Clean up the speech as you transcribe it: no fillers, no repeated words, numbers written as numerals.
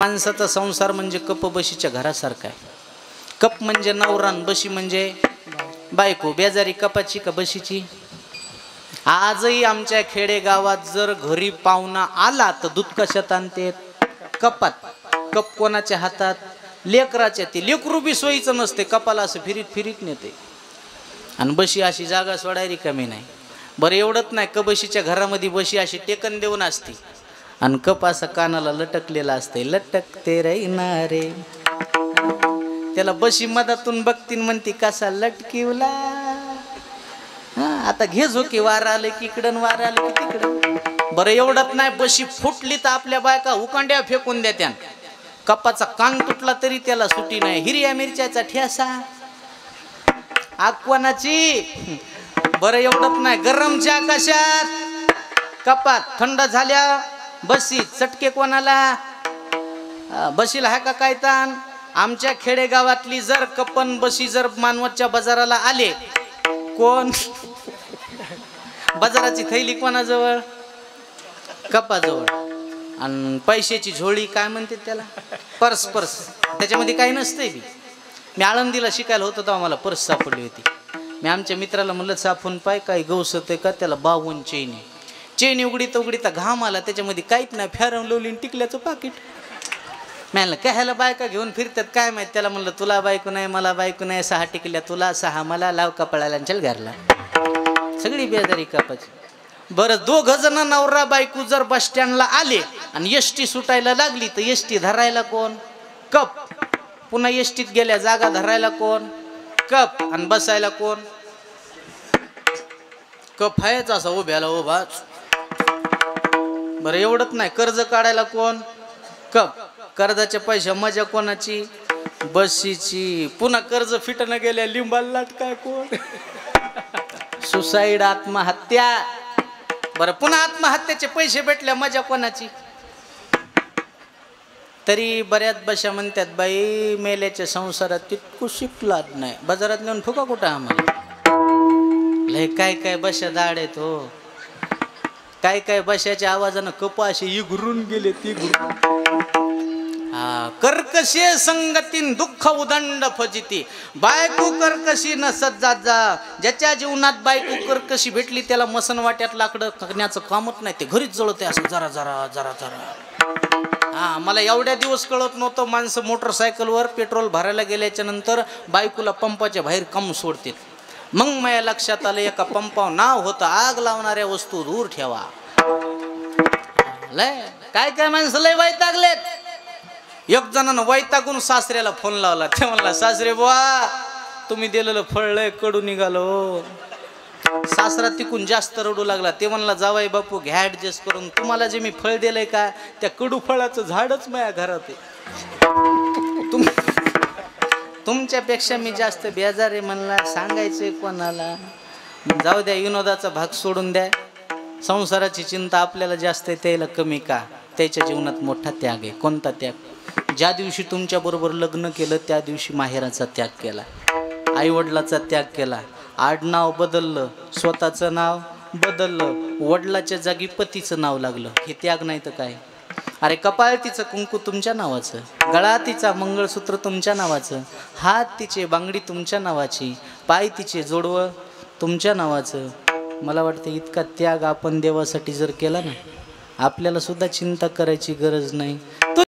माणसाचा संसार म्हणजे कप बशीच्या घरासारखा आहे. कप म्हणजे नवरा, बशी म्हणजे बायको. बेजारी कपाची का बशीची? आजही आमच्या खेडेगावात जर घरी पाहुणा आला तर दूध कशात आणते? कपात. कप कोणाच्या हातात? लेकराच्या. ती लेकरू बी सोयीचं नसते, कपाला असं फिरीत फिरीत नेते. आणि बशी अशी जागा सोडायला कमी नाही. बरं एवढंच नाही, कबशीच्या घरामध्ये बशी अशी टेकन देऊन असते आणि कप असा कानाला लटकलेला असते. लटकते रैना रे. त्याला बशी मधातून बघतीन म्हणती कसा लटकिवला. आता घे झोकी, वारा आले की इकडं, वारा आले की तिकडं. बरं एवढंच नाही, बशी फुटली तर आपल्या बायका उकांड्या फेकून देत्यान. कपाचा कान तुटला तरी त्याला सुटी नाही. हिरव्या मिरच्याचा ठेसा आगवनाची. बरं एवढंच नाही, गरम चहा कशात? कपात. थंड झाल्या बशी. चटके कोणाला? बशीला आहे का काय ताण? आमच्या खेडेगावातली जर कपन बशी जर मानवतच्या बाजाराला आले, कोण? बाजाराची थैली कोणाजवळ? कपाजवळ. आणि पैशाची झोळी काय म्हणते त्याला? पर्स. पर्स त्याच्यामध्ये काही नसतंय बी. मी आळंदीला शिकायला होतो तेव्हा मला पर्स सापडली होती. मी आमच्या मित्राला म्हणलं साफून पाय काय गवसत आहे का? त्याला 52 चेनी. चेनी उघडीत उघडीत घाम आला, त्याच्यामध्ये काहीच नाही, फेरम लवली टिकल्याचं पाकिट. म्हणलं काय बायका घेऊन फिरतात काय माहित. त्याला म्हणलं तुला बायको नाही, मला बायको नाही, 6 टिकल्या तुला, 6 मला, लाव कपडाला चल घरला. सगळी बेजारी कापाची. बरं दोघ जण नवरा बायको जर बस स्टँडला आले आणि एसटी सुटायला लागली तर एसटी धरायला कोण? कप. पुन्हा एसटीत गेल्या जागा धरायला कोण? कप. आणि बसायला कोण? कप आहेच असा उभ्याला उभाच. बरं एवढंच नाही, कर्ज काढायला कोण? कप. कर्जाच्या पैशा मजा कोणाची? बशीची. पुन्हा कर्ज फिटणं गेल्या लिंबाला लाटकाय कोण? सुसाईड, आत्महत्या. बरं पुन्हा आत्महत्याचे पैसे भेटल्या मजा कोणाची? तरी बऱ्याच बशा म्हणतात बाई मेल्याच्या संसारात तितकं शिकलाच नाही. बाजारात नेऊन फुका कुठं आम्हाला. लय काय काय बशा दाड आहेत हो. काय काय बशाच्या आवाजानं कप असे इगरून गेले ती. कर्कशी संगतीन दुःख उदंड फजिती. बायको कर्कशी नसत जात जा. ज्याच्या जीवनात बायको कर्कशी भेटली त्याला मसन वाट्यात लाकडं करण्याचं कामच नाही. ते घरीच जळते असं जरा जरा जरा जरा. मला एवढ्या दिवस कळत नव्हतं, माणसं मोटरसायकलवर पेट्रोल भरायला गेल्याच्या नंतर बायकोला पंपाच्या बाहेर कम सोडतात. मग माझ्या लक्षात आलं एका पंपावर नाव होतं आग लावणाऱ्या वस्तू दूर ठेवा. लय काय काय माणसं लय वैतागलेत. एक जणानं वैतागून सासऱ्याला फोन लावला. ते म्हणला सासरे बुवा तुम्ही दिलेलं फळ लय कडू निघालो. सासरा तिकून जास्त रडू लागला. ते म्हणला जावाई बापू घ्या ऍडजस्ट करून, तुम्हाला जे मी फळ दिलंय का त्या कडू फळाचं झाडच माझ्या घरात आहे. तुमच्यापेक्षा मी जास्त बेजार आहे म्हणला. सांगायचंय कोणाला? जाऊ द्या, विनोदाचा भाग सोडून द्या. संसाराची चिंता आपल्याला जास्त आहे, त्याला कमी का? त्याच्या जीवनात मोठा त्याग आहे. कोणता त्याग? ज्या दिवशी तुमच्या बरोबर लग्न केलं त्या दिवशी माहेराचा त्याग केला, आईवडिलाचा त्याग केला, आडनाव बदललं, स्वतःचं नाव बदललं, वडिलाच्या जागी पतीचं नाव लागलं. हे त्याग नाही तर काय? अरे कपाळ तिचं कुंकू तुमच्या नावाचं, गळा तिचा मंगळसूत्र तुमच्या नावाचं, हात तिचे बांगडी तुमच्या नावाची, पाय तिचे जोडवं तुमच्या नावाचं. मला वाटतं इतका त्याग आपण देवासाठी जर केला ना, आपल्याला सुद्धा चिंता करायची गरज नाही.